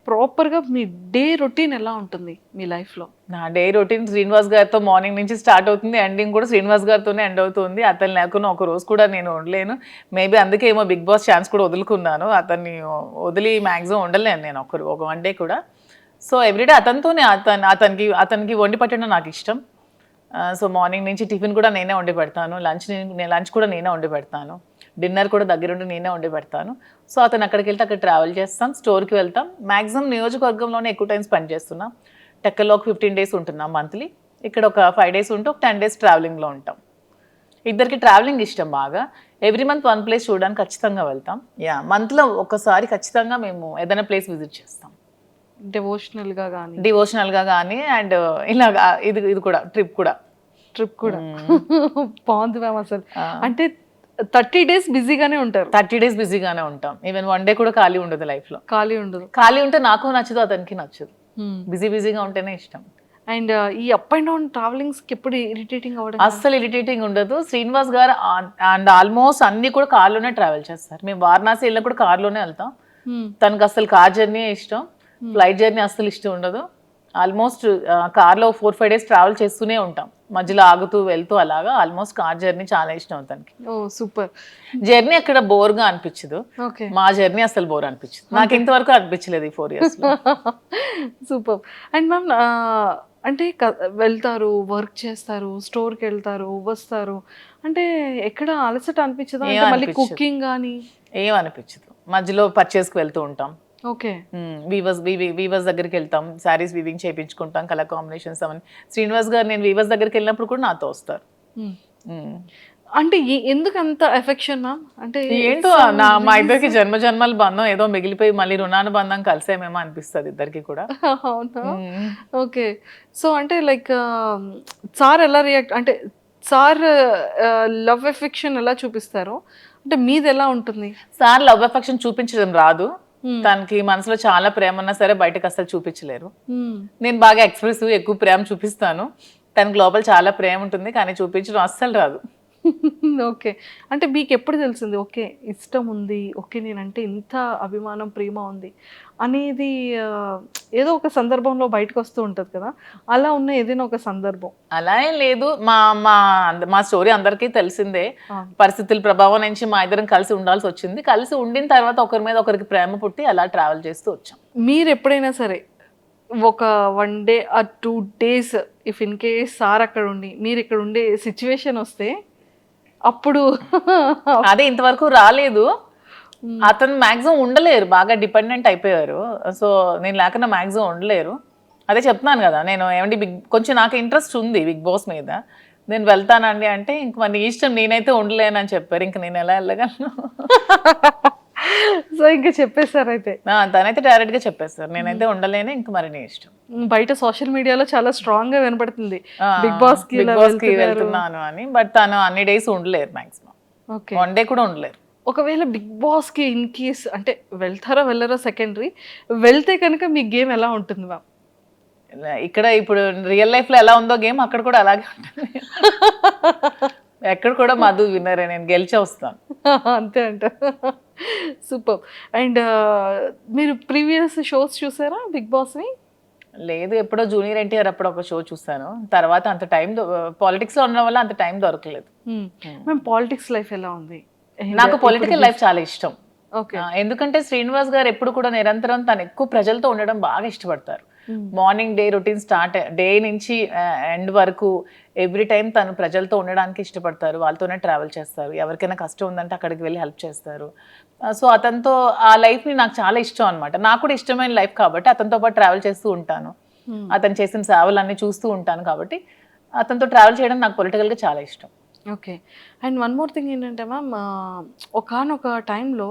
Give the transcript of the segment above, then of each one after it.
ప్రాపర్గా మీ day routine ఎలా ఉంటుంది మీ లైఫ్లో? నా డే రొటీన్ శ్రీనివాస్ గారితో మార్నింగ్ నుంచి స్టార్ట్ అవుతుంది, ఎండింగ్ కూడా శ్రీనివాస్ గారితోనే ఎండ్ అవుతుంది. అతను లేకుండా ఒక రోజు కూడా నేను ఉండలేను. మేబీ అందుకే ఏమో బిగ్ బాస్ ఛాన్స్ కూడా వదులుకున్నాను. అతన్ని వదిలి మ్యాక్సిమం ఉండలేను నేను ఒక వన్ డే కూడా. సో ఎవ్రీడే అతనితోనే, అతనికి వండి పెట్టడం నాకు ఇష్టం. సో మార్నింగ్ నుంచి టిఫిన్ కూడా నేనే వండి పెడతాను, లంచ్ కూడా నేనే వండి పెడతాను, డిన్నర్ కూడా దగ్గరుండి నేనే వండి పెడతాను. సో అతను అక్కడికి వెళ్తే అక్కడ ట్రావెల్ చేస్తాం, స్టోర్కి వెళ్తాం. మ్యాక్సిమం నియోజకవర్గంలోనే ఎక్కువ టైం స్పెండ్ చేస్తున్నాం. టెక్కల్లో ఒక 15 days ఉంటున్నాం మంత్లీ, ఇక్కడ ఒక 5 days ఉంటే ఒక 10 days ట్రావెలింగ్లో ఉంటాం. ఇద్దరికి ట్రావెలింగ్ ఇష్టం బాగా. ఎవ్రీ మంత్ వన్ ప్లేస్ చూడడానికి ఖచ్చితంగా వెళ్తాం. మంత్లో ఒకసారి ఖచ్చితంగా మేము ఏదైనా ప్లేస్ విజిట్ చేస్తాం, డివోషనల్గా కానీ అండ్ ఇలాగా. ఇది కూడా ట్రిప్ కూడా బాగుంది మ్యామ్. అసలు అంటే 30 days బిజీగానే ఉంటారు. 30 days బిజీగానే ఉంటాం. ఈవెన్ వన్ డే కూడా ఖాళీ ఉండదు లైఫ్లో. ఖాళీ ఉంటే నాకు నచ్చదు, అతనికి నచ్చదు. బిజీగా ఉంటేనే ఇష్టం. అండ్ ఈ అప్ అండ్ డౌన్ ట్రావెలింగ్స్కి ఎప్పుడు ఇరిటేటింగ్ అవ్వడం? అస్సలు ఇరిటేటింగ్ ఉండదు. శ్రీనివాస్ గారు అండ్ ఆల్మోస్ట్ అన్ని కూడా కార్లోనే ట్రావెల్ చేస్తారు. మేము వారణాసి వెళ్ళినా కూడా కార్లోనే వెళ్తాం. తనకు అసలు కార్ జర్నీ ఇష్టం, ఫ్లైట్ జర్నీ అస్సలు ఇష్టం ఉండదు. ఆల్మోస్ట్ కార్లో 4-5 days ట్రావెల్ చేస్తూనే ఉంటాం, మధ్యలో ఆగుతూ వెళ్తూ అలాగా. ఆల్మోస్ట్ కార్ జర్నీ చాలా ఇష్టం తనకి. ఓ సూపర్. జర్నీ అక్కడ బోర్గా అనిపించదు, మా జర్నీ అసలు బోర్ అనిపించదు. నాకు ఇంతవరకు అనిపించలేదు ఈ 4 years. సూపర్. అండ్ మ్యామ్ అంటే వెళ్తారు, వర్క్ చేస్తారు, స్టోర్కి వెళ్తారు, వస్తారు, అంటే ఎక్కడ అలసట అనిపించదు? మళ్ళీ కుకింగ్ కానీ ఏం అనిపించదు. మధ్యలో పర్చేస్కి వెళ్తూ ఉంటాం. ఓకే. వీవర్స్ దగ్గరికి వెళ్తాం, శారీస్ వీవింగ్ చేయించుకుంటాం, కలర్ కాంబినేషన్స్ అవన్నీ. శ్రీనివాస్ గారు నేను వీవర్స్ దగ్గరికి వెళ్ళినప్పుడు కూడా నాతో వస్తారు. అంటే ఎందుకు అంత ఎఫెక్షన్ మ్యామ్? అంటే ఏంటో మా ఇద్దరికి జన్మల బంధం ఏదో మిగిలిపోయి మళ్ళీ రుణానుబంధం కలిసేమేమో అనిపిస్తుంది ఇద్దరికి కూడా. అవునా? ఓకే. సో అంటే లైక్ సార్ ఎలా రియాక్ట్, అంటే సార్ లవ్ ఎఫెక్షన్ ఎలా చూపిస్తారు, అంటే మీది ఎలా ఉంటుంది? సార్ లవ్ ఎఫెక్షన్ చూపించడం రాదు. తనకి మనసులో చాలా ప్రేమ ఉన్నా సరే బయటకు అసలు చూపించలేరు. నేను బాగా ఎక్స్ప్రెసివ్, ఎక్కువ ప్రేమ చూపిస్తాను. తనకి లోపల చాలా ప్రేమ ఉంటుంది కానీ చూపించడం అస్సలు రాదు. ఓకే. అంటే మీకు ఎప్పుడు తెలిసింది ఓకే ఇష్టం ఉంది, ఓకే నేనంటే ఇంత అభిమానం ప్రేమ ఉంది అనేది? ఏదో ఒక సందర్భంలో బయటకు వస్తూ ఉంటుంది కదా, అలా ఉన్న ఏదైనా ఒక సందర్భం? అలా ఏం లేదు. మా స్టోరీ అందరికీ తెలిసిందే. పరిస్థితుల ప్రభావం నుంచి మా ఇద్దరం కలిసి ఉండాల్సి వచ్చింది. కలిసి ఉండిన తర్వాత ఒకరి మీద ఒకరికి ప్రేమ పుట్టి అలా ట్రావెల్ చేస్తూ వచ్చాం. మీరు ఎప్పుడైనా సరే ఒక 1 day or 2 days if in case sir అక్కడ ఉండి మీరు ఇక్కడ ఉండే సిచ్యువేషన్ వస్తే అప్పుడు? అదే ఇంతవరకు రాలేదు. అతను మ్యాక్సిమం ఉండలేరు, బాగా డిపెండెంట్ అయిపోయారు. సో నేను లేకుండా మ్యాక్సిమం ఉండలేరు. అదే చెప్తున్నాను కదా, నేను ఏమంటే కొంచెం నాకు ఇంట్రెస్ట్ ఉంది బిగ్ బాస్ మీద, నేను వెళ్తానండి అంటే ఇంక మరి ఇష్టం, నేనైతే ఉండలేనని చెప్పారు. ఇంక నేను ఎలా వెళ్ళగలను? సో ఇంకా చెప్పేశారు అయితే? తనైతే డైరెక్ట్ గా చెప్పేస్తారు, నేనైతే ఉండలేను, ఇంక మరి నీ ఇష్టం. బయట సోషల్ మీడియాలో చాలా స్ట్రాంగ్ గా వినపడుతుంది బిగ్ బాస్ కి వెళ్తున్నాను అని. బట్ తను అన్ని డేస్ ఉండలేరు, మాక్సిమం వన్ డే కూడా ఉండలేరు. ఒకవేళ బిగ్ బాస్ కి ఇన్ కేస్ అంటే వెళ్తారో వెళ్ళరో సెకండరీ, వెళ్తే కనుక మీ గేమ్ ఎలా ఉంటుంది మ్యామ్? ఇక్కడ ఇప్పుడు రియల్ లైఫ్ లో ఎలా ఉందో గేమ్ అక్కడ కూడా అలాగే ఉంటుంది. ఎక్కడ కూడా మధు విన్నరే, నేను గెలిచే వస్తాను అంతే అంట. సూపర్. అండ్ మీరు ప్రీవియస్ షోస్ చూసారా బిగ్ బాస్ని? లేదు, ఎప్పుడో జూనియర్ ఎన్టీఆర్ అప్పుడు ఒక షో చూసాను. తర్వాత అంత టైం పాలిటిక్స్ లో ఉండడం వల్ల అంత టైం దొరకలేదు. మేము పాలిటిక్స్ లైఫ్ ఎలా ఉంది? నాకు పొలిటికల్ లైఫ్ చాలా ఇష్టం. ఎందుకంటే శ్రీనివాస్ గారు ఎప్పుడు కూడా నిరంతరం తను ఎక్కువ ప్రజలతో ఉండడం బాగా ఇష్టపడతారు. Morning day routine start day నుంచి ఎండ్ వరకు ఎవ్రీ టైం తను ప్రజలతో ఉండడానికి ఇష్టపడతారు, వాళ్ళతోనే ట్రావెల్ చేస్తారు. ఎవరికైనా కష్టం ఉందంటే అక్కడికి వెళ్ళి హెల్ప్ చేస్తారు. సో అతనితో ఆ లైఫ్ని నాకు చాలా ఇష్టం అనమాట. నాకు కూడా ఇష్టమైన లైఫ్ కాబట్టి అతనితో పాటు ట్రావెల్ చేస్తూ ఉంటాను. అతను చేసిన సేవలన్నీ చూస్తూ ఉంటాను కాబట్టి అతనితో ట్రావెల్ చేయడం నాకు పొలిటికల్గా చాలా ఇష్టం. Okay. And one more thing ఏంటంటే మ్యామ్, ఒకానొక టైంలో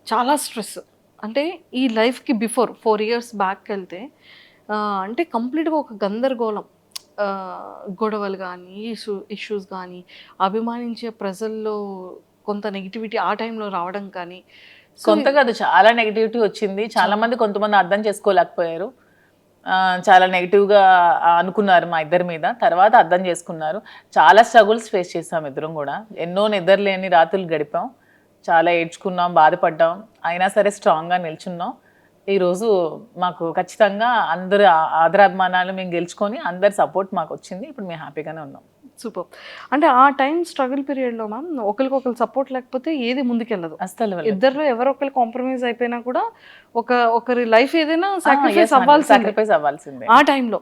చాలా స్ట్రెస్, అంటే ఈ లైఫ్కి బిఫోర్ 4 years బ్యాక్ వెళ్తే అంటే కంప్లీట్గా ఒక గందరగోళం, గొడవలు కానీ ఇష్యూస్ కానీ, అభిమానించే ప్రజల్లో కొంత నెగిటివిటీ ఆ టైంలో రావడం కానీ. కొంత కాదు, చాలా నెగిటివిటీ వచ్చింది. చాలా మంది కొంతమంది అర్థం చేసుకోలేకపోయారు, చాలా నెగిటివ్గా అనుకున్నారు మా ఇద్దరి మీద. తర్వాత అర్థం చేసుకున్నారు. చాలా స్ట్రగుల్స్ ఫేస్ చేసాం ఇద్దరం కూడా. ఎన్నో నిద్రలేని రాత్రులు గడిపాం, చాలా ఏడ్చుకున్నాం, బాధపడ్డాం. అయినా సరే స్ట్రాంగ్గా నిల్చున్నాం. ఈరోజు మాకు ఖచ్చితంగా అందరు ఆదరాభిమానాలు మేము గెలుచుకొని అందరి సపోర్ట్ మాకు వచ్చింది. ఇప్పుడు మేము హ్యాపీగానే ఉన్నాం. సూపర్. అంటే ఆ టైం స్ట్రగుల్ పీరియడ్లో మ్యామ్ ఒకరికొకరు సపోర్ట్ లేకపోతే ఏది ముందుకెళ్ళదు. అస్సలు ఇద్దరిలో ఎవరో ఒకరు కాంప్రమైజ్ అయిపోయినా కూడా ఒకరి లైఫ్ ఏదైనా సాక్రిఫైస్ అవ్వాల్సిందే ఆ టైంలో.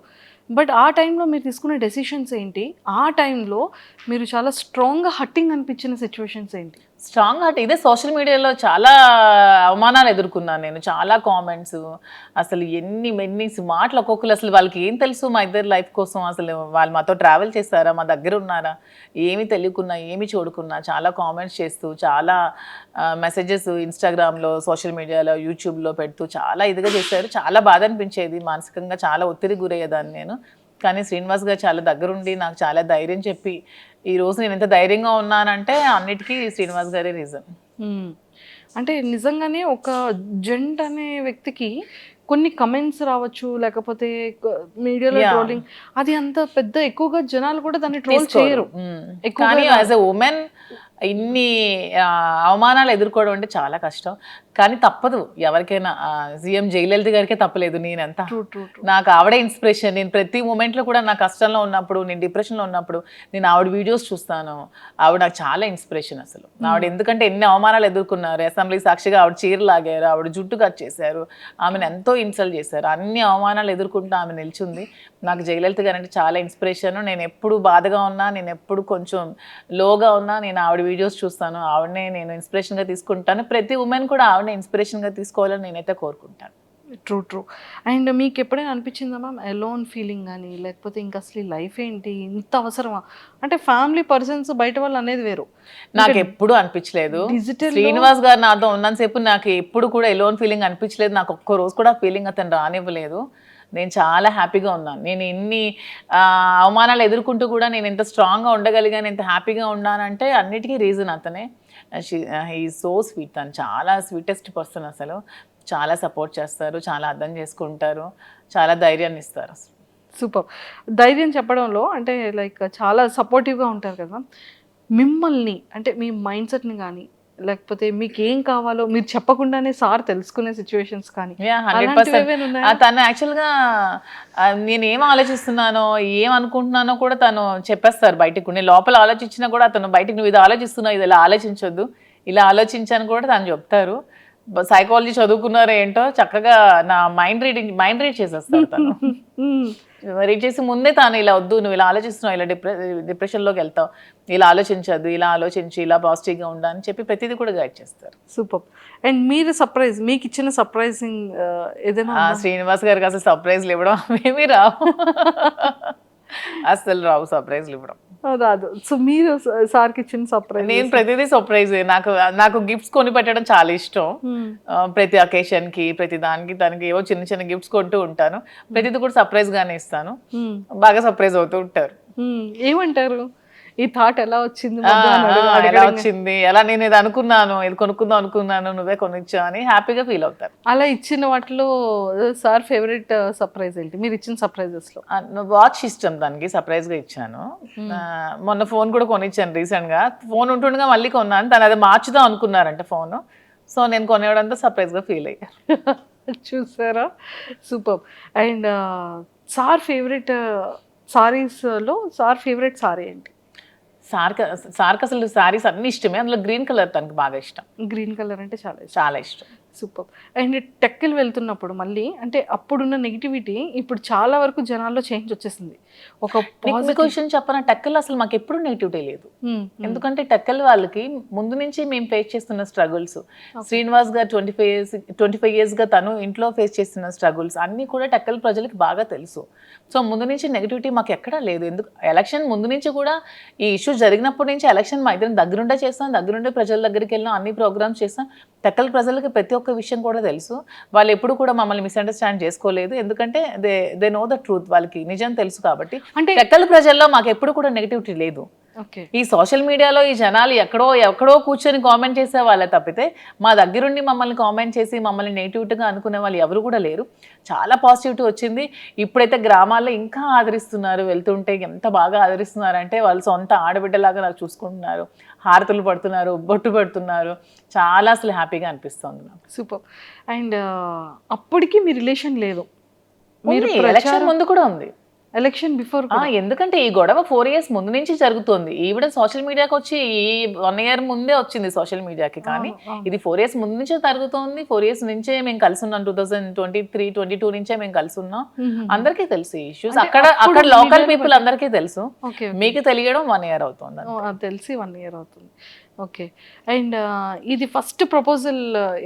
బట్ ఆ టైంలో మీరు తీసుకునే డెసిషన్స్ ఏంటి? ఆ టైంలో మీరు చాలా స్ట్రాంగ్గా హట్టింగ్ అనిపించిన సిచ్యువేషన్స్ ఏంటి? స్ట్రాంగ్ హార్ట్ ఇదే సోషల్ మీడియాలో చాలా అవమానాలు ఎదుర్కొన్నాను నేను. చాలా కామెంట్స్, అసలు ఎన్ని మాటలు ఒక్కొక్కరు. అసలు వాళ్ళకి ఏం తెలుసు మా ఇద్దరు లైఫ్ కోసం? అసలు వాళ్ళు మాతో ట్రావెల్ చేస్తారా, మా దగ్గర ఉన్నారా, ఏమి తెలియకున్నా ఏమి చూడకున్నా చాలా కామెంట్స్ చేస్తూ, చాలా మెసేజెస్ ఇన్స్టాగ్రామ్లో, సోషల్ మీడియాలో, యూట్యూబ్లో పెడుతూ చాలా ఇదిగా చేశారు. చాలా బాధ అనిపించేది. మానసికంగా చాలా ఒత్తిడి గురయ్యేదాన్ని నేను. కానీ శ్రీనివాస్ గారు చాలా దగ్గరుండి నాకు చాలా ధైర్యం చెప్పి ఈరోజు నేను ఎంత ధైర్యంగా ఉన్నానంటే అన్నిటికీ శ్రీనివాస్ గారే రీజన్. అంటే నిజంగానే ఒక జెంట్ అనే వ్యక్తికి కొన్ని కమెంట్స్ రావచ్చు, లేకపోతే మీడియాలో ట్రోలింగ్, అది అంత పెద్ద ఎక్కువగా జనాలు కూడా దాన్ని ట్రోల్ చేయరు. కానీ యాజ్ ఎ ఉమెన్ ఇన్ని అవమానాలు ఎదుర్కోవడం అంటే చాలా కష్టం. కానీ తప్పదు ఎవరికైనా. సీఎం జయలలిత గారికే తప్పలేదు. నేనంతా నాకు ఆవిడే ఇన్స్పిరేషన్. నేను ప్రతి మూమెంట్లో కూడా నా కష్టంలో ఉన్నప్పుడు, నేను డిప్రెషన్లో ఉన్నప్పుడు నేను ఆవిడ వీడియోస్ చూస్తాను. ఆవిడ నాకు చాలా ఇన్స్పిరేషన్ అసలు. ఆవిడ ఎందుకంటే ఎన్ని అవమానాలు ఎదుర్కొన్నారు. అసెంబ్లీ సాక్షిగా ఆవిడ చీర లాగారు, ఆవిడ జుట్టు కట్ చేశారు, ఆమెను ఎంతో ఇన్సల్ట్ చేశారు. అన్ని అవమానాలు ఎదుర్కొంటూ ఆమె నిల్చుంది. నాకు జయలలిత గారు అంటే చాలా ఇన్స్పిరేషన్. నేను ఎప్పుడు బాధగా ఉన్నా, నేను ఎప్పుడు కొంచెం లోగా ఉన్నా నేను ఆవిడ వీడియోస్ చూస్తాను. ఆవిడనే నేను ఇన్స్పిరేషన్గా తీసుకుంటాను. ప్రతి ఉమెన్ కూడా ఆవిడనే ఇన్స్పిరేషన్గా తీసుకోవాలని నేనైతే కోరుకుంటాను. ట్రూ. అండ్ మీకు ఎప్పుడైనా అనిపించిందా మ్యామ్ ఎలోన్ ఫీలింగ్ కానీ, లేకపోతే ఇంకా అసలు లైఫ్ ఏంటి, ఇంత అవసరమా? అంటే ఫ్యామిలీ పర్సన్స్ బయట వాళ్ళు అనేది వేరు. నాకు ఎప్పుడు అనిపించలేదు. శ్రీనివాస్ గారు నాతో ఉన్నంతసేపు నాకు ఎప్పుడు కూడా ఎలోన్ ఫీలింగ్ అనిపించలేదు. నాకు ఒక్క రోజు కూడా ఫీలింగ్ అతను రానివ్వలేదు. నేను చాలా హ్యాపీగా ఉన్నాను. నేను ఎన్ని అవమానాలు ఎదుర్కొంటూ కూడా నేను ఎంత స్ట్రాంగ్గా ఉండగలిగాను, ఎంత హ్యాపీగా ఉన్నానంటే అన్నిటికీ రీజన్ అతనే. He so sweet. తను చాలా స్వీటెస్ట్ పర్సన్. అసలు చాలా సపోర్ట్ చేస్తారు, చాలా అర్థం చేసుకుంటారు, చాలా ధైర్యాన్ని ఇస్తారు. సూపర్. ధైర్యం చెప్పడంలో అంటే లైక్ చాలా సపోర్టివ్గా ఉంటారు కదా. మిమ్మల్ని అంటే మీ మైండ్ సెట్ని కానీ, లేకపోతే మీకు ఏం కావాలో మీరు చెప్పకుండానే సార్ తెలుసుకునే సిచ్యువేషన్స్ కానీ? 100%. తను యాక్చువల్గా నేను ఏం ఆలోచిస్తున్నానో, ఏం అనుకుంటున్నానో కూడా తను చెప్పేస్తారు బయటకు. నేను లోపల ఆలోచించినా కూడా అతను బయటకు నువ్వు ఇది ఆలోచిస్తున్నావు, ఇది ఇలా ఆలోచించొద్దు, ఇలా ఆలోచించాను కూడా తను చెప్తారు. సైకాలజీ చదువుకున్నారో ఏంటో చక్కగా నా మైండ్ రీడ్ చేసేస్తారు తను. రీడ్ చేసి ముందే తాను ఇలా వద్దు, నువ్వు ఇలా ఆలోచిస్తున్నావు, ఇలా డిప్రెషన్లోకి వెళ్తావు, ఇలా ఆలోచించద్దు, ఇలా ఆలోచించి ఇలా పాజిటివ్గా ఉండా అని చెప్పి ప్రతిదీ కూడా గైడ్ చేస్తారు. సూపర్. అండ్ మీరు మీకు ఇచ్చిన సర్ప్రైజింగ్ ఏదైనా? శ్రీనివాస్ గారికి అసలు సర్ప్రైజ్లు ఇవ్వడం ఏమీ రావు. అసలు రావు సర్ప్రైజ్లు ఇవ్వడం రాదు. సో మీరు సార్కి ఇచ్చిన సర్ప్రైజ్? నేను ప్రతిదీ సర్ప్రైజ్. నాకు గిఫ్ట్స్ కొని పెట్టడం చాలా ఇష్టం. ప్రతి అకేషన్కి, ప్రతి దానికి తనకి ఏవో చిన్న చిన్న గిఫ్ట్స్ కొంటూ ఉంటాను. ప్రతిదీ కూడా సర్ప్రైజ్ గానే ఇస్తాను. బాగా సర్ప్రైజ్ అవుతూ ఉంటారు. ఏమంటారు? ఈ థాట్ ఎలా వచ్చింది, ఎలా వచ్చింది, ఎలా నేను ఇది అనుకున్నాను, ఇది కొనుక్కుందాం అనుకున్నాను, నువ్వే కొనిచ్చా అని హ్యాపీగా ఫీల్ అవుతారు. అలా ఇచ్చిన వాటిలో సార్ ఫేవరెట్ సర్ప్రైజ్ ఏంటి మీరు ఇచ్చిన సర్ప్రైజెస్ లో? వాచ్ ఇష్టం దానికి, సర్ప్రైజ్ గా ఇచ్చాను. మొన్న ఫోన్ కూడా కొనిచ్చాను రీసెంట్ గా. ఫోన్ ఉంటుండగా మళ్ళీ కొన్నాను. తను అది మార్చుదాం అనుకున్నారంట ఫోన్. సో నేను కొనివ్వడంతో సర్ప్రైజ్ గా ఫీల్ అయ్యారు. చూసారా, సూపర్. అండ్ సార్ ఫేవరెట్ సారీస్లో సార్ ఫేవరెట్ సారీ ఏంటి? సార్కి అసలు సారీస్ అన్ని ఇష్టమే. అందులో గ్రీన్ కలర్ తనకి బాగా ఇష్టం. గ్రీన్ కలర్ అంటే చాలా ఇష్టం. సూపర్. అండ్ టెక్కలు వెళ్తున్నప్పుడు మళ్ళీ అంటే అప్పుడున్న నెగిటివిటీ ఇప్పుడు చాలా వరకు జనాల్లో చేంజ్ వచ్చేసింది. ఒక క్వశ్చన్ చెప్పనా, టెక్కలు అసలు మాకు ఎప్పుడు నెగిటివిటీ లేదు. ఎందుకంటే టెక్కల్ వాళ్ళకి ముందు నుంచి మేము ఫేస్ చేస్తున్న స్ట్రగుల్స్, శ్రీనివాస్ గారు 25 years గా తను ఇంట్లో ఫేస్ చేస్తున్న స్ట్రగుల్స్ అన్నీ కూడా టెక్కల్ ప్రజలకి బాగా తెలుసు. సో ముందు నుంచి నెగిటివిటీ మాకు ఎక్కడా లేదు. ఎందుకు ఎలక్షన్ ముందు నుంచి కూడా ఈ ఇష్యూ జరిగినప్పటి నుంచి ఎలక్షన్ మా ఇద్దరం దగ్గరుండే చేస్తాం, దగ్గరుండే ప్రజల దగ్గరికి వెళ్ళాం, అన్ని ప్రోగ్రామ్స్ చేస్తాం. టెక్కల్ ప్రజలకి ప్రతి ఒక్క విషయం కూడా తెలుసు. వాళ్ళు ఎప్పుడు కూడా మమ్మల్ని మిస్అండర్స్టాండ్ చేసుకోలేదు. ఎందుకంటే దే నో ద ట్రూత్. వాళ్ళకి నిజం తెలుసు కాబట్టి. అంటే టెక్కల్ ప్రజల్లో మాకు ఎప్పుడు కూడా నెగిటివిటీ లేదు. ఓకే. ఈ సోషల్ మీడియాలో ఈ జనాలు ఎక్కడో కూర్చొని కామెంట్ చేసే వాళ్ళే తప్పితే మా దగ్గరుండి మమ్మల్ని కామెంట్ చేసి మమ్మల్ని నెగిటివ్గా అనుకునే వాళ్ళు ఎవరు కూడా లేరు. చాలా పాజిటివిటీ వచ్చింది. ఇప్పుడైతే గ్రామాల్లో ఇంకా ఆదరిస్తున్నారు. వెళ్తుంటే ఎంత బాగా ఆదరిస్తున్నారంటే వాళ్ళు సొంత ఆడబిడ్డలాగా నాకు చూసుకుంటున్నారు, హారతులు పడుతున్నారు, బొట్టు పెడుతున్నారు. చాలా అసలు హ్యాపీగా అనిపిస్తుంది నాకు. సూపర్. అండ్ అప్పటికి మీ రిలేషన్ లేదు, మీరు ఎలక్షన్ ముందు కూడా ఉంది. ఎలక్షన్ బిఫోర్ ఎందుకంటే ఈ గొడవ 4 years ముందు నుంచి జరుగుతుంది. ఈవిడ సోషల్ మీడియాకి వచ్చి ఈ 1 year ముందే వచ్చింది సోషల్ మీడియాకి. కానీ ఇది 4 years ముందు నుంచే జరుగుతోంది. 4 years నుంచే మేము కలిసి ఉన్నాం. 2023-22 నుంచే మేము కలిసి ఉన్నాం. అందరికీ తెలుసు ఈ ఇష్యూస్. అక్కడ లోకల్ పీపుల్ అందరికీ తెలుసు. మీకు తెలియడం 1 year అవుతుంది. తెలిసి 1 year అవుతుంది. ఓకే. అండ్ ఇది ఫస్ట్ ప్రపోజల్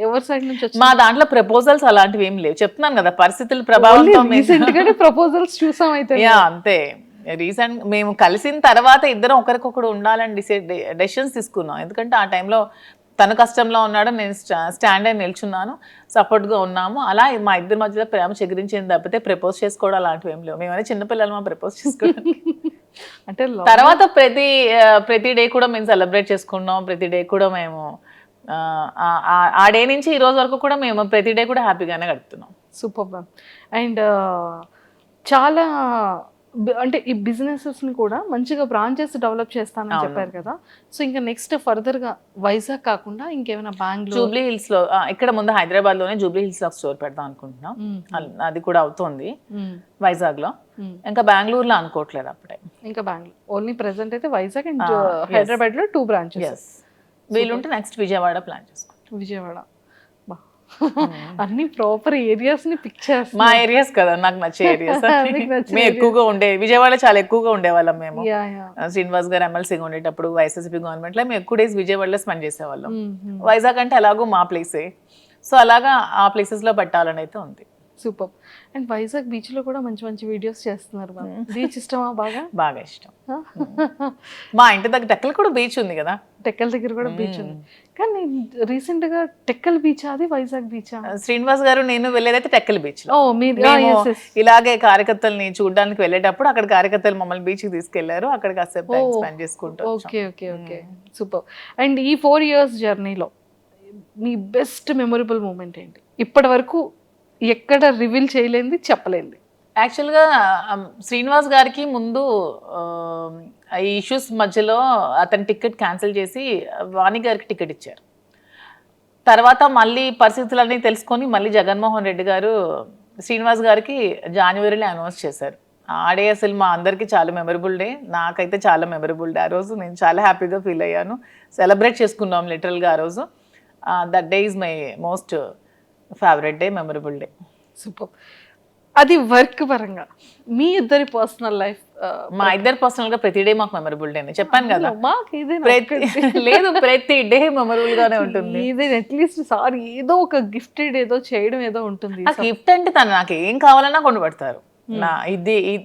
ఎవరి సైడ్ నుంచి వచ్చింది? మా దాంట్లో ప్రపోజల్స్ అలాంటివి ఏం లేవు. చెప్తున్నాను కదా పరిస్థితుల ప్రభావంతో ప్రపోజల్స్ చూసాం అయితే. అంతే. రీసెంట్ మేము కలిసిన తర్వాత ఇద్దరం ఒకరికొకరు ఉండాలని డెసిషన్స్ తీసుకున్నాం. ఎందుకంటే ఆ టైంలో తను కష్టంలో ఉన్నాడు, నేను స్టాండ్ అయి నిల్చున్నాను, సపోర్ట్గా ఉన్నాము. అలా మా ఇద్దరి మధ్యలో ప్రేమ చెగిరించింది తప్పితే ప్రపోజ్ చేసుకోవడం అలాంటివి ఏం లేవు. మేమైనా చిన్నపిల్లలు మా ప్రపోజ్ చేసుకోవడం. అంటే తర్వాత ప్రతి డే కూడా మేము సెలబ్రేట్ చేసుకున్నాం. ప్రతి డే కూడా మేము ఆ డే నుంచి ఈ రోజు వరకు కూడా మేము ప్రతి డే కూడా హ్యాపీగానే గడుపుతున్నాం. Super ma'am. అండ్ చాలా అంటే ఈ బిజినెసెస్ని కూడా మంచిగా బ్రాంచెస్ డెవలప్ చేస్తానని చెప్పారు కదా. సో ఇంకా నెక్స్ట్ ఫర్దర్గా వైజాగ్ కాకుండా ఇంకేమైనా బెంగళూరు, జూబ్లీ హిల్స్లో, ఇక్కడ ముందు హైదరాబాద్లోనే జూబ్లీ హిల్స్లో స్టోర్ పెడదాం అనుకుంటున్నాం. అది కూడా అవుతుంది వైజాగ్లో. ఇంకా బెంగళూరులో అనుకోవట్లేదు అప్పుడే. ఇంకా బెంగళూరు ఓన్లీ ప్రెసెంట్ అయితే వైజాగ్ అండ్ హైదరాబాద్లో 2 branches. వీలుంటే నెక్స్ట్ విజయవాడ ప్లాన్ చేసుకుంటాం. విజయవాడ అన్ని ప్రాపర్ ఏరియాస్ ని పిక్ చేస్తాం. మా ఏరియాస్ కదా నాకు నచ్చే ఏరియాస్. మేము ఎక్కువగా విజయవాడ చాలా ఎక్కువగా ఉండేవాళ్ళం మేము. శ్రీనివాస్ గారు ఎమ్మెల్సీగా ఉండేటప్పుడు వైఎస్ఆర్సీపీ గవర్నమెంట్ లో మేము ఎక్కువ డేస్ విజయవాడలో స్పెండ్ చేసేవాళ్ళం. వైజాగ్ అంటే అలాగో మా ప్లేసే. సో అలాగా ఆ ప్లేసెస్ లో పెట్టాలని అయితే ఉంది. సూపర్. అండ్ వైజాగ్ బీచ్ లో కూడా మంచి మంచి వీడియోస్ చేస్తున్నారు. బీచ్ ఇష్టమా? బాగా ఇష్టం. మా ఇంటి దగ్గర టెక్కల్ కూడా బీచ్ ఉంది కదా. టెక్కల్ దగ్గర కూడా బీచ్ ఉంది. కానీ రీసెంట్ గా టెక్కల్ బీచ్ అది వైజాగ్ బీచ్? శ్రీనివాస్ గారు నేను వెళ్ళేదైతే టెక్కల్ బీచ్. ఇలాగే కార్యకర్తల్ని చూడడానికి వెళ్ళేటప్పుడు అక్కడ కార్యకర్తలు మమ్మల్ని బీచ్ కి తీసుకెళ్లారు. అక్కడ కాసేపు స్పెండ్ చేసుకుంటాం. Okay okay okay. Super. And ఈ 4 years జర్నీలో మీ బెస్ట్ మెమొరబుల్ మూమెంట్ ఏంటి? ఇప్పటి వరకు ఎక్కడ రివీల్ చేయలేంది, చెప్పలేంది? యాక్చువల్గా శ్రీనివాస్ గారికి ముందు ఈ ఇష్యూస్ మధ్యలో అతని టికెట్ క్యాన్సిల్ చేసి వాణి గారికి టికెట్ ఇచ్చారు. తర్వాత మళ్ళీ పరిస్థితులన్నీ తెలుసుకొని మళ్ళీ జగన్మోహన్ రెడ్డి గారు శ్రీనివాస్ గారికి జనవరిలో అనౌన్స్ చేశారు. ఆ డే అసలు మా అందరికీ చాలా మెమరబుల్ డే. నాకైతే చాలా మెమరబుల్ డే. ఆ రోజు నేను చాలా హ్యాపీగా ఫీల్ అయ్యాను. సెలబ్రేట్ చేసుకున్నాం లిటరల్గా ఆ రోజు. That day is my most favourite day, memorable day. Super. అది వర్క్ పరంగా మీ ఇద్దరి పర్సనల్ లైఫ్? మా ఇద్దరు పర్సనల్ గా ప్రతి డే మాకు మెమరబుల్ డే చెప్పాను కదా. లేదు, ప్రతి డే మెమరబుల్ గానే ఉంటుంది. ఇది అట్లీస్ట్ సార్ ఏదో ఒక గిఫ్టెడ్ ఏదో చేయడం ఏదో ఉంటుంది. గిఫ్ట్ అంటే తను నాకు ఏం కావాలన్నా కొనిపెడతారు.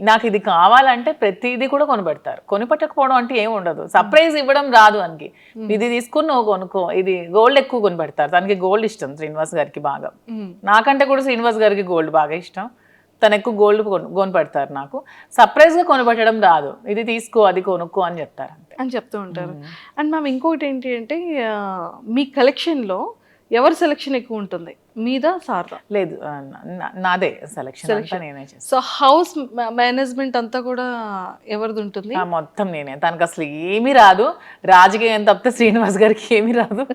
నాకు ఇది కావాలంటే ప్రతిదీ కూడా కొనిపెడతారు. కొనిపెట్టకపోవడం అంటే ఏమి ఉండదు. సర్ప్రైజ్ ఇవ్వడం రాదు అనికి. ఇది తీసుకుని నువ్వు కొనుక్కో, ఇది గోల్డ్ ఎక్కువ కొనిపెడతారు. తనకి గోల్డ్ ఇష్టం శ్రీనివాస్ గారికి బాగా. నాకంటే కూడా శ్రీనివాస్ గారికి గోల్డ్ బాగా ఇష్టం. తను ఎక్కువ గోల్డ్ కొనిపెడతారు. నాకు సర్ప్రైజ్ గా కొనిపెట్టడం రాదు. ఇది తీసుకో, అది కొనుక్కో అని చెప్తారు అని చెప్తూ ఉంటారు. అండ్ మ్యామ్ ఇంకోటి ఏంటి అంటే మీ కలెక్షన్ లో ఎవరి సెలెక్షన్ ఎక్కువ ఉంటుంది, మీదా సార్దా? లేదు, నాదే సెలెక్షన్. నేనే చేస్తాను. సో హౌస్ మేనేజ్మెంట్ అంతా కూడా ఎవరిది ఉంటుంది? మొత్తం నేనే. తనకు అసలు ఏమీ రాదు. రాజకీయం తప్పితే శ్రీనివాస్ గారికి ఏమీ రాదు.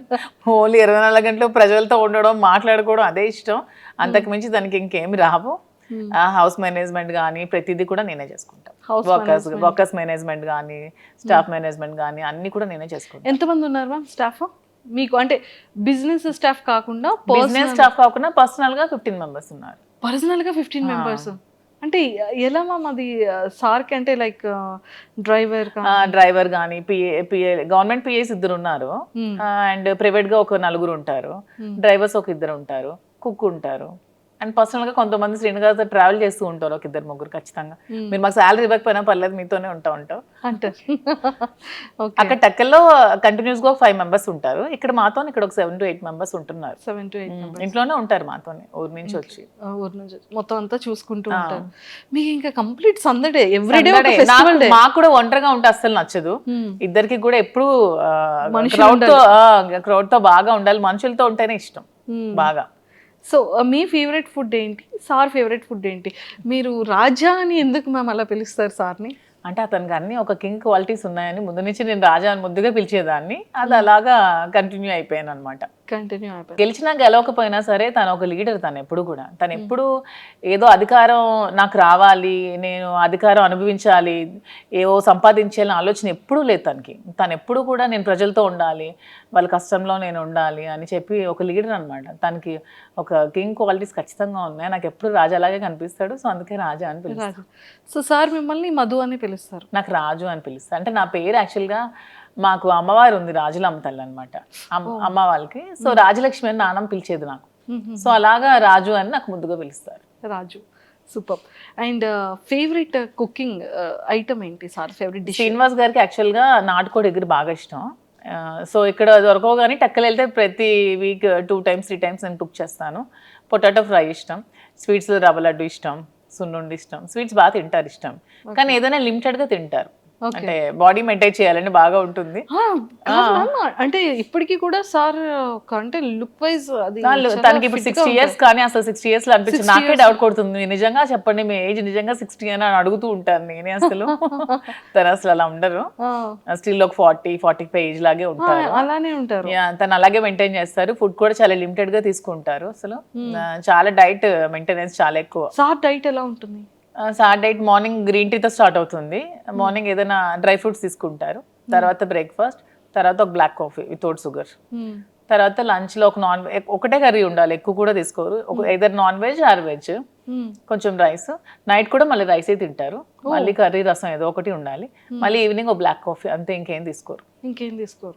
ఓన్లీ 24 గంటలు ప్రజలతో ఉండడం, మాట్లాడుకోవడం అదే ఇష్టం. అంతకు మించి తనకి ఇంకేమి రావు. హౌస్ మేనేజ్మెంట్ కానీ ప్రతిదీ కూడా నేనే చేసుకుంటాను. వర్కర్స్ మేనేజ్మెంట్ కానీ స్టాఫ్ మేనేజ్మెంట్ కానీ అన్ని కూడా నేనే చేసుకుంటాను. ఎంతమంది ఉన్నారు మ్యామ్ స్టాఫ్ మీకు? అంటే బిజినెస్ స్టాఫ్ కాకుండా, పర్సనల్ గా 15 members ఉన్నారు. పర్సనల్ గా 15 members అంటే ఎలా మ్యామ్ అది? సార్కి అంటే లైక్ డ్రైవర్ కానీ పిఏ గవర్నమెంట్ పిఏస్ 2 ఉన్నారు. అండ్ ప్రైవేట్ గా ఒక 4 ఉంటారు. డ్రైవర్స్ ఒక 2 ఉంటారు. కుక్ ఉంటారు. అండ్ పర్సనల్గా కొంతమంది శ్రీనివాస్తో ట్రావెల్ చేస్తూ ఉంటారు, ఒక ఇద్దరు ముగ్గురు ఖచ్చితంగా. మీరు మాకు శాలరీ ఇవ్వకపోయినా పర్లేదు, మీతోనే ఉంటాం. అంటారు. ఓకే. అక్కడ టెక్కల్లో కంటిన్యూస్గా 5 మెంబర్స్ ఉంటారు. ఇక్కడ మాతో ఇక్కడ ఒక 7 to 8 మెంబర్స్ ఉంటున్నారు. 7 to 8 మెంబర్స్ ఇంట్లోనే ఉంటారు మాతోనే, ఊరు నుంచి వచ్చి. ఊరు నుంచి మొత్తం అంతా చూసుకుంటూ ఉంటారు. మీకు ఇంకా కంప్లీట్ సందడే, ఎవ్రీడే ఒక ఫెస్టివల్ డే. మాకు కూడా ఒంటరిగా ఉంటే అస్సలు నచ్చదు. ఇద్దరికి కూడా ఎప్పుడు క్రౌడ్ తో బాగా ఉండాలి, మనుషులతో ఉంటేనే ఇష్టం బాగా. సో మీ ఫేవరెట్ ఫుడ్ ఏంటి, సార్ ఫేవరెట్ ఫుడ్ ఏంటి? మీరు రాజా అని ఎందుకు మ్యామ్ అలా పిలుస్తారు సార్ని? అంటే అతనికి అన్ని ఒక కింగ్ క్వాలిటీస్ ఉన్నాయని ముందు నుంచి నేను రాజా అని ముద్దుగా పిలిచేదాన్ని, అది అలాగా కంటిన్యూ అయిపోయాను అనమాట. కంటిన్యూ అయిపోయింది. గెలిచినా గెలవకపోయినా సరే తను ఒక లీడర్. తను ఎప్పుడు కూడా ఎప్పుడు ఏదో అధికారం నాకు రావాలి, నేను అధికారం అనుభవించాలి, ఏవో సంపాదించాలని ఆలోచన ఎప్పుడూ లేదు తనకి. తను ఎప్పుడు కూడా నేను ప్రజలతో ఉండాలి, వాళ్ళ కష్టంలో నేను ఉండాలి అని చెప్పి ఒక లీడర్ అనమాట. తనకి ఒక కింగ్ క్వాలిటీస్ ఖచ్చితంగా ఉన్నాయి. నాకు ఎప్పుడు రాజాలాగే కనిపిస్తాడు, సో అందుకే రాజా అని పిలుస్తాను. సో సార్ మిమ్మల్ని మధు అని పిలుస్తారు? నాకు రాజు అని పిలుస్తారు. అంటే నా పేరు యాక్చువల్గా మాకు అమ్మవారు ఉంది, రాజులమ్మ తల్లి అనమాట అమ్మ వాళ్ళకి. సో రాజలక్ష్మి అని నాన్నమ్మ పిలిచేది నాకు. సో అలాగా రాజు అని నాకు ముద్దుగా పిలుస్తారు. Raju, super. And favourite cooking item ఏంటి సార్? Favourite dish? శ్రీనివాస్ గారికి యాక్చువల్గా నాటుకోడి ఎగురు బాగా ఇష్టం. సో ఇక్కడ దొరకవు కానీ టెక్కలు వెళ్తే ప్రతి వీక్ 2 times 3 times నేను కుక్ చేస్తాను. పొటాటో ఫ్రై ఇష్టం, స్వీట్స్ రవ్వ లడ్డు ఇష్టం, సున్నుండి ఇష్టం. స్వీట్స్ బాగా తింటారు ఇష్టం, కానీ ఏదైనా లిమిటెడ్గా తింటారు. అంటే బాడీ మెయింటైన్ చేయాలని బాగా ఉంటుంది. అంటే ఇప్పటికీ కూడా సార్ అంటే లుక్ వైజ్ అది తనకి ఇప్పుడు 60 years, కానీ అసలు 60 years లో అనిపించింది. నాకే డౌట్ కొడుతుంది, నిజంగా చెప్పండి మీ ఏజ్ నిజంగా 60 అని అడుగుతూ ఉంటాను నేనే. అసలు తను అసలు అలా ఉండరు, స్టిల్ ఒక 40-45 ఏజ్ లాగే ఉంటారు. అలానే ఉంటారు. తను అలాగే మెయింటైన్ చేస్తారు. ఫుడ్ కూడా చాలా లిమిటెడ్ గా తీసుకుంటారు. అసలు చాలా డైట్ మెయింటెనెన్స్ చాలా ఎక్కువ. సార్ డైట్ ఎలా ఉంటుంది? సార్ డైట్ మార్నింగ్ గ్రీన్ టీతో స్టార్ట్ అవుతుంది. మార్నింగ్ ఏదైనా డ్రై ఫ్రూట్స్ తీసుకుంటారు, తర్వాత బ్రేక్ఫాస్ట్, తర్వాత ఒక బ్లాక్ కాఫీ వితౌట్ షుగర్, తర్వాత లంచ్ లో ఒకటే కర్రీ ఉండాలి, ఎక్కువ కూడా తీసుకోరు. Either non veg or veg, కొంచెం రైస్. నైట్ కూడా మళ్ళీ రైసే తింటారు, మళ్ళీ కర్రీ రసం ఏదో ఒకటి ఉండాలి. మళ్ళీ ఈవినింగ్ ఒక బ్లాక్ కాఫీ, అంతే. ఇంకేం తీసుకోరు.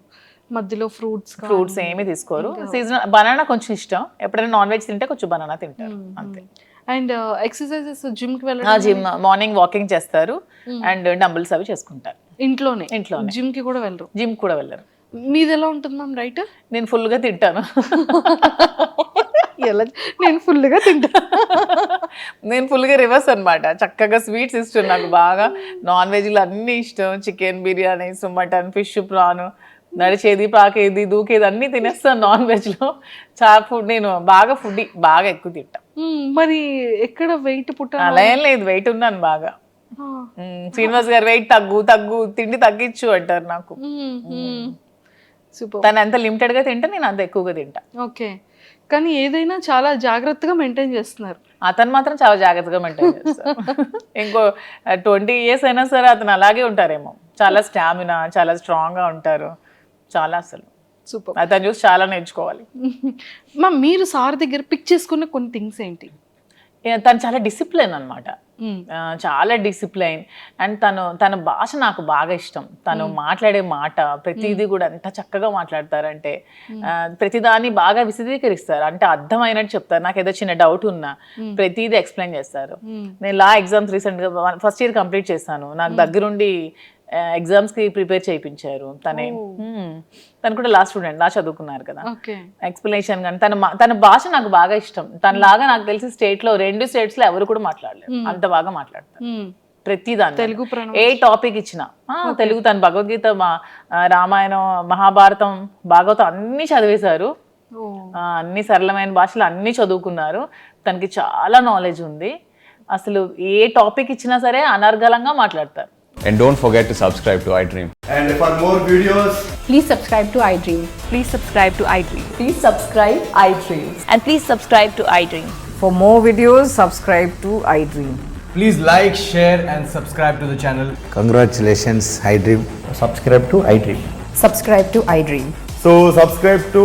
మధ్యలో ఫ్రూట్స్ ఏమీ తీసుకోరు. సీజనల్ బనానా కొంచెం ఇష్టం, ఎప్పుడైనా నాన్ వెజ్ తింటే కొంచెం బనానా తింటారు, అంతే. అండ్ ఎక్సర్సైజెస్, జిమ్ కి వెళ్ళడం? జిమ్ మార్నింగ్ వాకింగ్ చేస్తారు అండ్ డంబుల్స్ అవి చేసుకుంటారు ఇంట్లోనే. జిమ్ కి కూడా వెళ్ళరు? జిమ్ కూడా వెళ్ళరు. మీది ఎలా ఉంటుంది మ్యామ్ డైట్? నేను ఫుల్ గా తింటాను. నేను ఫుల్గా తింటాను. నేను ఫుల్గా రివర్స్ అనమాట. చక్కగా స్వీట్స్ ఇష్టం నాకు బాగా, నాన్ వెజ్లో అన్నీ ఇష్టం. Chicken biryani, mutton, fish, prawn, నడిచేది, పాకేది, దూకేది అన్నీ తినేస్తాను నాన్ వెజ్లో. చాలా ఫుడ్, నేను బాగా ఫుడ్ బాగా ఎక్కువ తింటా. మరి ఎక్కడ వెయిట్ అలా ఏం లేదు, వెయిట్ ఉన్నాను బాగా. శ్రీనివాస్ గారు వెయిట్ తగ్గు తిండి తగ్గించు అంటారు నాకు. తను ఎంత లిమిటెడ్ గా తింటే నేను అంత ఎక్కువగా తింటా. ఓకే, కానీ ఏదైనా చాలా జాగ్రత్తగా మెయింటైన్ చేస్తున్నారు. అతను మాత్రం చాలా జాగ్రత్తగా మెయింటైన్ చేస్తారు. ఇంకో 20 years అయినా సరే అతను అలాగే ఉంటారేమో. చాలా స్టామినా, చాలా స్ట్రాంగ్ గా ఉంటారు. చాలా అసలు సూపర్. అతను చూసి చాలా నేర్చుకోవాలి. మీరు సార్ దగ్గర పిక్ చేసుకున్న కొన్ని థింగ్స్ ఏంటి? తను చాలా డిసిప్లైన్ అనమాట, చాలా డిసిప్లైన్. అండ్ తన భాష నాకు బాగా ఇష్టం. తను మాట్లాడే మాట ప్రతిదీ కూడా ఎంత చక్కగా మాట్లాడతారంటే, ప్రతిదాన్ని బాగా విశదీకరిస్తారు. అంటే అర్థమైనట్టు చెప్తారు. నాకు ఏదో చిన్న డౌట్ ఉన్నా ప్రతిదీ ఎక్స్ప్లెయిన్ చేస్తారు. నేను లా ఎగ్జామ్స్ రీసెంట్గా ఫస్ట్ ఇయర్ కంప్లీట్ చేశాను. నాకు దగ్గరుండి ఎగ్జామ్స్ కి ప్రిపేర్ చేయించారు. తను కూడా లా స్టూడెంట్, లా చదువుకున్నారు కదా. ఎక్స్ప్లెనేషన్ కానీ తన భాష నాకు బాగా ఇష్టం. తనలాగా నాకు తెలిసి స్టేట్ లో 2 states లో ఎవరు కూడా మాట్లాడలేరు, అంత బాగా మాట్లాడతారు ప్రతిదాన్ని. తెలుగు ఏ టాపిక్ ఇచ్చినా తెలుగు. తను భగవద్గీత, రామాయణం, మహాభారతం, భాగవతం అన్ని చదివేశారు. అన్ని సరళమైన భాషలు అన్ని చదువుకున్నారు. తనకి చాలా నాలెడ్జ్ ఉంది. అసలు ఏ టాపిక్ ఇచ్చినా సరే అనర్గళంగా మాట్లాడతారు. And don't forget to subscribe to iDream. And for more videos, please subscribe to iDream. Please subscribe to iDream. Please subscribe iDream. And please subscribe to iDream. For more videos, subscribe to iDream. please like, share and subscribe to the channel. Congratulations, iDream. Subscribe to iDream. Subscribe to iDream. So subscribe to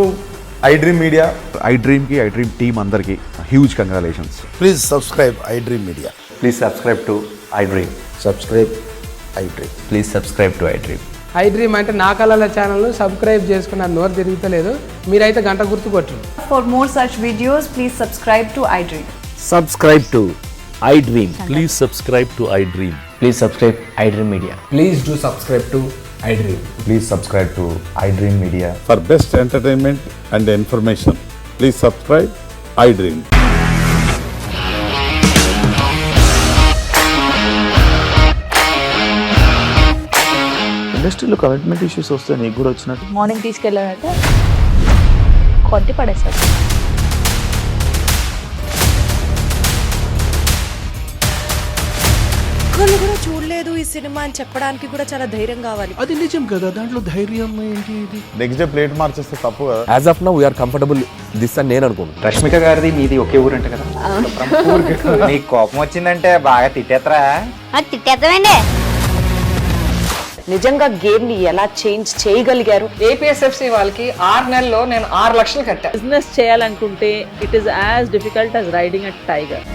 iDream Media. iDream ki iDream team andarki huge congratulations. Please subscribe iDream Media. Please subscribe to iDream. Subscribe iDream. Please subscribe to iDream. iDream అంటే నా కళల channel subscribe చేసుకున్న నోరు తిరుగుతలేదు. మీరైతే గంట గుర్తు కొట్టండి. For more such videos, please subscribe to iDream. Subscribe to iDream. Please subscribe to iDream. Please subscribe iDream Media. Please do subscribe to iDream. Please subscribe to iDream Media. For best entertainment and information, please subscribe iDream. ఇండస్ట్రీలో commitment issues వస్తే నీకు కూడా వచ్చినట్టు morning తీసుకెళ్ళాలంటే కొట్టి పడేస్తారు. ఒక్కళ్ళు కూడా చూడలేదు ఈ సినిమా అని చెప్పడానికి కూడా చాలా ధైర్యం కావాలి. అది నిజం కదా, దాంట్లో ధైర్యం ఏంటి ఇది? నెక్స్ట్ డే ప్లేట్ మార్చేస్తే తప్పు కదా. As of now we are comfortable this అని నేను అనుకుంటున్నాను. రష్మిక గారిది మీది ఒకే ఊరంట కదా? నీకు కోపం వచ్చిందంటే బాగా తిట్టేత్తరా? తిట్టేద్దామండి. నిజంగా గేమ్ ని ఎలా చేంజ్ చేయగలిగారు? ఏపీఎస్ఎఫ్సి వాళ్ళకి 6 నెలల్లో నేను 6 లక్షలు కట్టా. బిజినెస్ చేయాలనుకుంటే it is as difficult as riding a tiger.